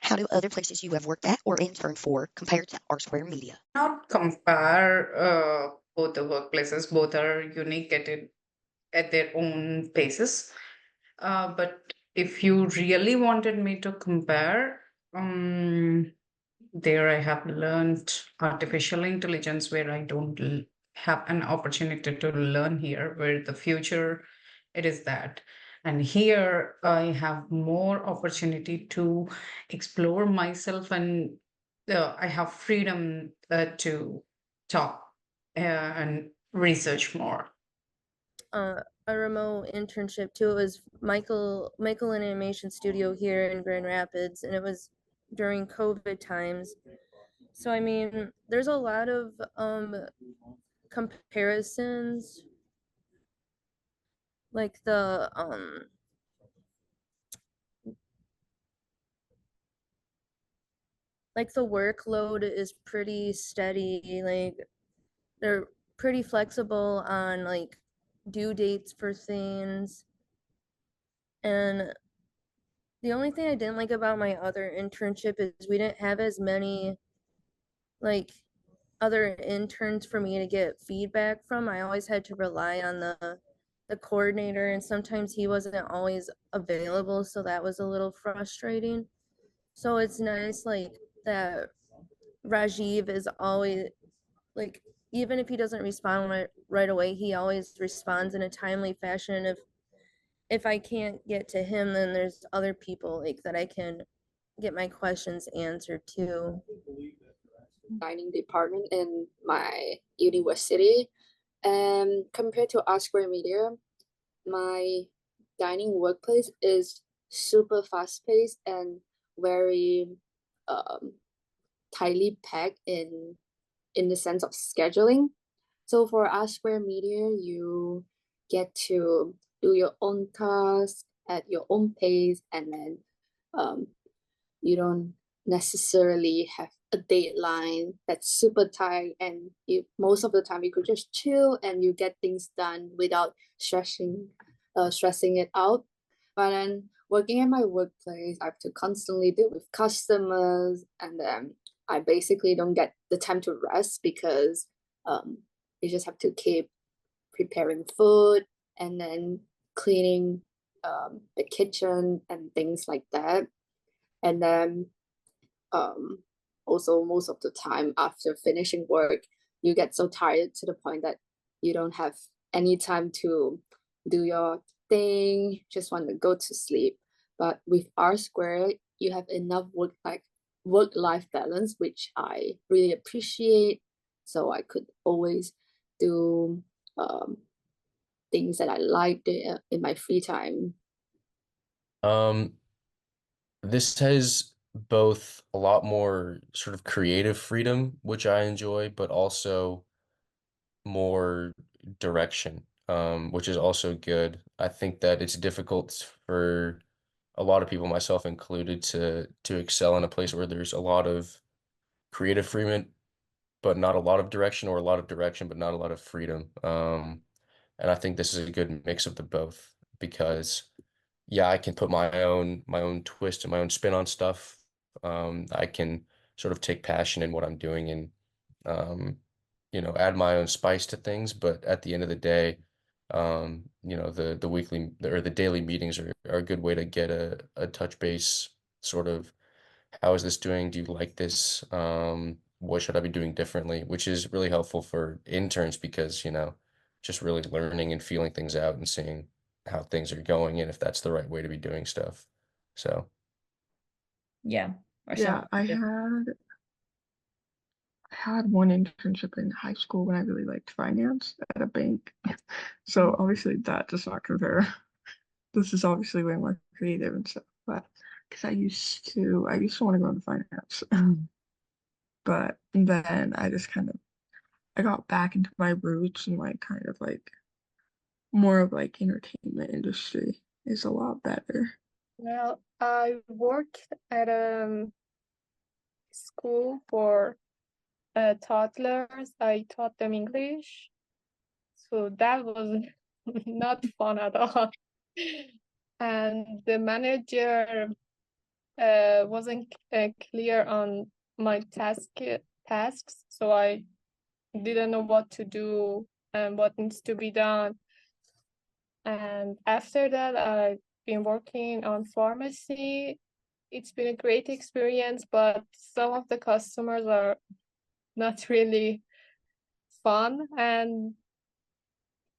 How do other places you have worked at or interned for compare to Rsquare Media? Not compare both the workplaces. Both are unique at their own paces. But if you really wanted me to compare, there I have learned artificial intelligence where I don't have an opportunity to learn here, where the future it is that. And here I have more opportunity to explore myself, and I have freedom to talk and research more. A remote internship too. It was Michael Animation Studio here in Grand Rapids, and it was during COVID times. So I mean, there's a lot of comparisons, like the workload is pretty steady. Like they're pretty flexible on like due dates for things. And the only thing I didn't like about my other internship is we didn't have as many like other interns for me to get feedback from. I always had to rely on the coordinator, and sometimes he wasn't always available, so that was a little frustrating. So it's nice like that Rajiv is always like, even if he doesn't respond right away, he always responds in a timely fashion. If I can't get to him, then there's other people like that I can get my questions answered too. Dining department in my university, and compared to Rsquare Media, my dining workplace is super fast paced and very tightly packed in the sense of scheduling. So for Rsquare Media, you get to do your own task at your own pace, and then you don't necessarily have a deadline that's super tight, and you most of the time you could just chill and you get things done without stressing it out. But then working at my workplace, I have to constantly deal with customers, and then I basically don't get the time to rest because you just have to keep preparing food and then cleaning the kitchen and things like that. And then also most of the time after finishing work, you get so tired to the point that you don't have any time to do your thing, just want to go to sleep. But with Rsquare, you have enough work-life balance, which I really appreciate. So I could always do things that I like in my free time. Um, this has both a lot more sort of creative freedom, which I enjoy, but also more direction, which is also good. I think that it's difficult for a lot of people, myself included, to excel in a place where there's a lot of creative freedom, but not a lot of direction, or a lot of direction, but not a lot of freedom. And I think this is a good mix of the both because yeah, I can put my own twist and my own spin on stuff. I can sort of take passion in what I'm doing and add my own spice to things. But at the end of the day, the weekly or the daily meetings are a good way to get a touch base sort of how is this doing? Do you like this? What should I be doing differently? Which is really helpful for interns because, just really learning and feeling things out and seeing how things are going and if that's the right way to be doing stuff. So, Yeah. Yeah, I had one internship in high school when I really liked finance at a bank. So obviously that does not compare. This is obviously way more creative and stuff, but because I used to want to go into finance. But then I got back into my roots and like kind of like more of like entertainment industry is a lot better. Well, I worked at a school for toddlers. I taught them English, so that was not fun at all. And the manager wasn't clear on my tasks, so I didn't know what to do and what needs to be done. And after that, I've been working on pharmacy. It's been a great experience, but some of the customers are not really fun. And,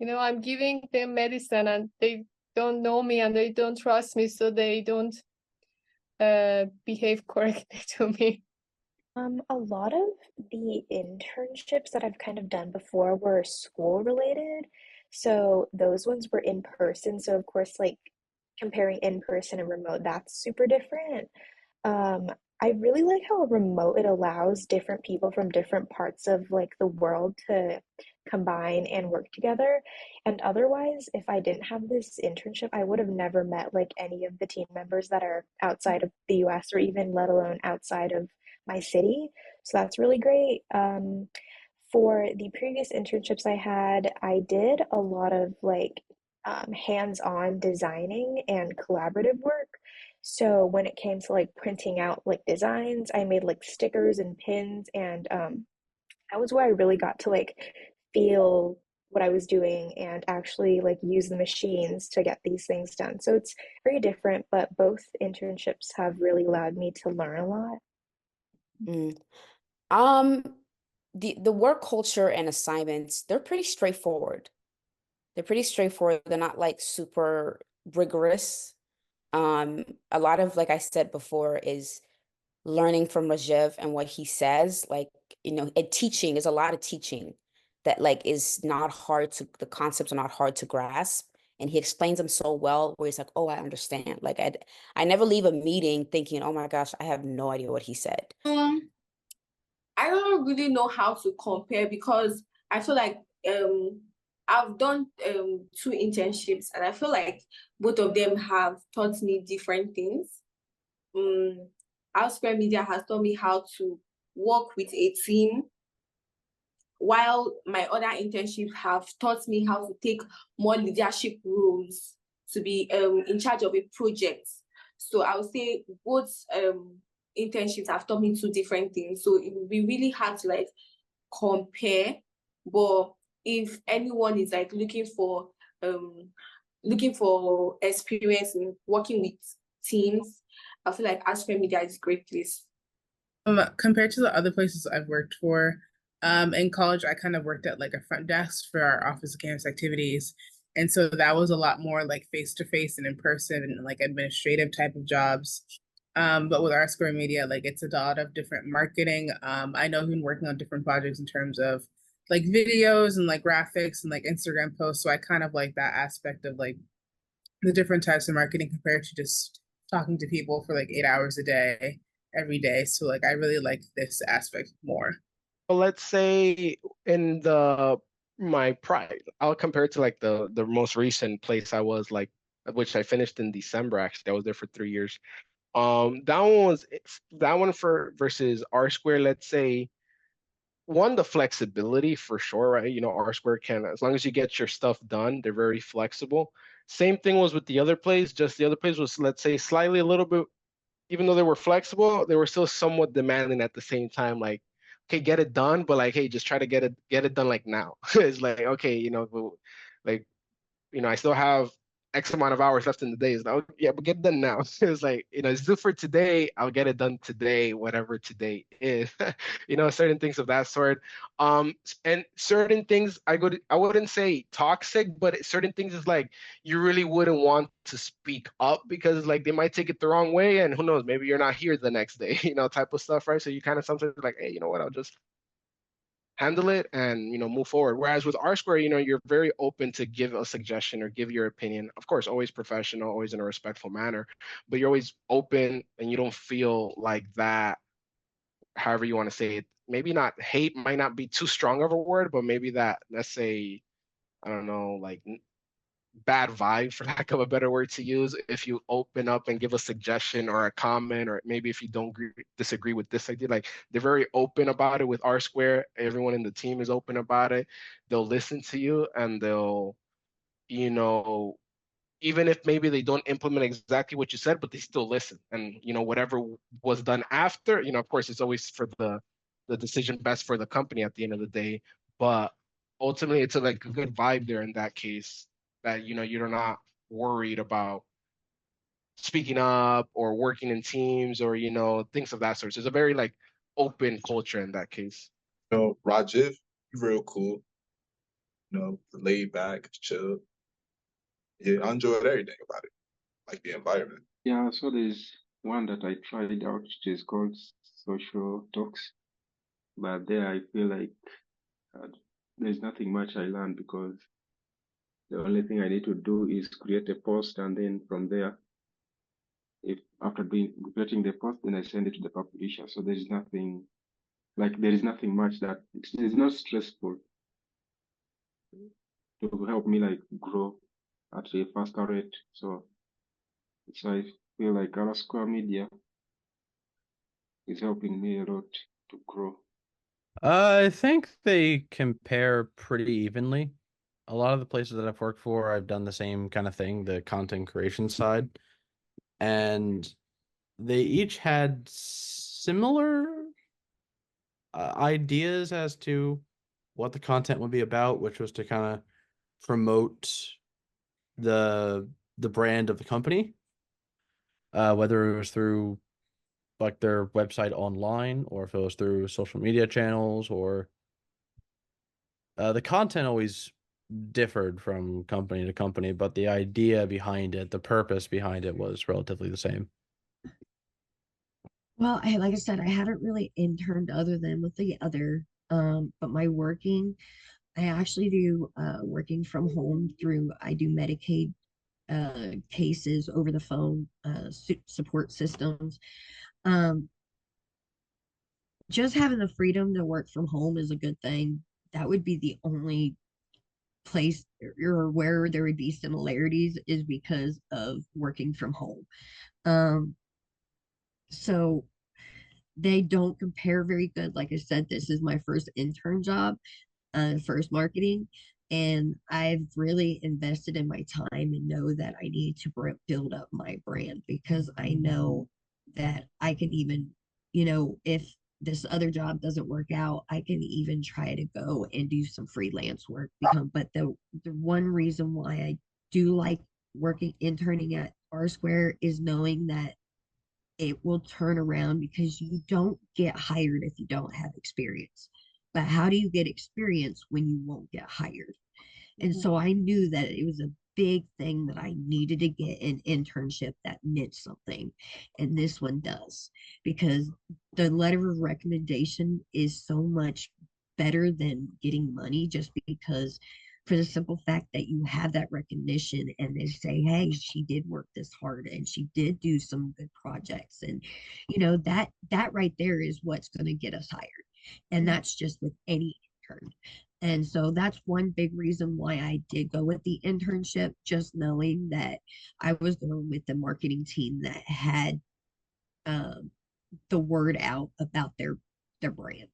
I'm giving them medicine and they don't know me and they don't trust me, so they don't behave correctly to me. A lot of the internships that I've kind of done before were school related. So those ones were in person. So of course, like comparing in person and remote, that's super different. Um, I really like how remote it allows different people from different parts of like the world to combine and work together. And otherwise, if I didn't have this internship, I would have never met like any of the team members that are outside of the US or even let alone outside of my city. So that's really great. For the previous internships I had, I did a lot of like hands-on designing and collaborative work. So when it came to like printing out like designs, I made like stickers and pins, and that was where I really got to like feel what I was doing and actually like use the machines to get these things done. So it's very different, but both internships have really allowed me to learn a lot. Mm. Um, the work culture and assignments, they're pretty straightforward. They're pretty straightforward. They're not like super rigorous. A lot of, like I said before, is learning from Rajiv and what he says. Like, and teaching is a lot of teaching that like is not hard to, the concepts are not hard to grasp. And he explains them so well where he's like, oh, I understand. Like I never leave a meeting thinking, oh my gosh, I have no idea what he said. I don't really know how to compare because I feel like I've done two internships and I feel like both of them have taught me different things. Rsquare Media has taught me how to work with a team, while my other internships have taught me how to take more leadership roles, to be in charge of a project. So I would say both internships have taught me two different things. So it would be really hard to like compare. But if anyone is like looking for experience in working with teams, I feel like Rsquare Media is a great place. Compared to the other places I've worked for, in college, I kind of worked at like a front desk for our office of campus activities. And so that was a lot more like face-to-face and in person and like administrative type of jobs. But with Rsquare Media, like it's a lot of different marketing. I know I've been working on different projects in terms of like videos and like graphics and like Instagram posts. So I kind of like that aspect of like the different types of marketing compared to just talking to people for like 8 hours a day every day. So like I really like this aspect more. Well, let's say in I'll compare it to like the most recent place I was, like, which I finished in December. Actually, I was there for 3 years. That one for versus Rsquare. Let's say one, the flexibility for sure, right? Rsquare can, as long as you get your stuff done, they're very flexible. Same thing was with the other place. Just the other place was, let's say, slightly a little bit, even though they were flexible, they were still somewhat demanding at the same time. Like, okay, get it done, but like, hey, just try to get it done like now. It's like, okay, like, I still have X amount of hours left in the day. It's like, oh, yeah, but get it done now. It's like, it's due for today. I'll get it done today, whatever today is. Certain things of that sort. And certain things I wouldn't say toxic, but certain things is like you really wouldn't want to speak up because like they might take it the wrong way, and who knows, maybe you're not here the next day, type of stuff, right? So you kind of sometimes like, hey, you know what? I'll just handle it and move forward. Whereas with Rsquare, you're very open to give a suggestion or give your opinion, of course always professional, always in a respectful manner, but you're always open and you don't feel like that, however you want to say it, maybe not hate might not be too strong of a word, but maybe that, let's say, I don't know, like bad vibe, for lack of a better word to use, if you open up and give a suggestion or a comment, or maybe if you don't disagree with this idea. Like, they're very open about it with Rsquare. Everyone in the team is open about it. They'll listen to you and they'll even if maybe they don't implement exactly what you said, but they still listen. And whatever was done after, of course, it's always for the decision best for the company at the end of the day. But ultimately, it's a good vibe there in that case, that you're not worried about speaking up or working in teams or things of that sort. So it's a very open culture in that case. Rajiv, real cool. Laid back, chill. Yeah, I enjoyed everything about it, like the environment. Yeah, so there's one that I tried out, which is called Social Talks. But there I feel like there's nothing much I learned, because the only thing I need to do is create a post, and then from there, if after creating the post, then I send it to the publisher. So there is nothing much that it's not stressful to help me grow at a faster rate. So I feel like Rsquare Media is helping me a lot to grow. I think they compare pretty evenly. A lot of the places that I've worked for, I've done the same kind of thing, the content creation side. And they each had similar ideas as to what the content would be about, which was to kind of promote the brand of the company, whether it was through their website online, or if it was through social media channels, or the content always differed from company to company, but the idea behind it, the purpose behind it, was relatively the same. Well, like I said, I haven't really interned other than with the other, but my working, I actually do working from home through, I do Medicaid cases over the phone, support systems. Just having the freedom to work from home is a good thing. That would be the only place or where there would be similarities, is because of working from home. So they don't compare very good. Like I said, this is my first intern job, first marketing, and I've really invested in my time and know that I need to build up my brand, because I know that I can even, if this other job doesn't work out, I can even try to go and do some freelance work. But the one reason why I do like interning at Rsquare is knowing that it will turn around, because you don't get hired if you don't have experience. But how do you get experience when you won't get hired? And so I knew that it was a big thing that I needed to get an internship that meant something. And this one does, because the letter of recommendation is so much better than getting money, just because, for the simple fact that you have that recognition, and they say, hey, she did work this hard and she did do some good projects. And that right there is what's going to get us hired. And that's just with any intern. And so that's one big reason why I did go with the internship, just knowing that I was going with the marketing team that had the word out about their brand.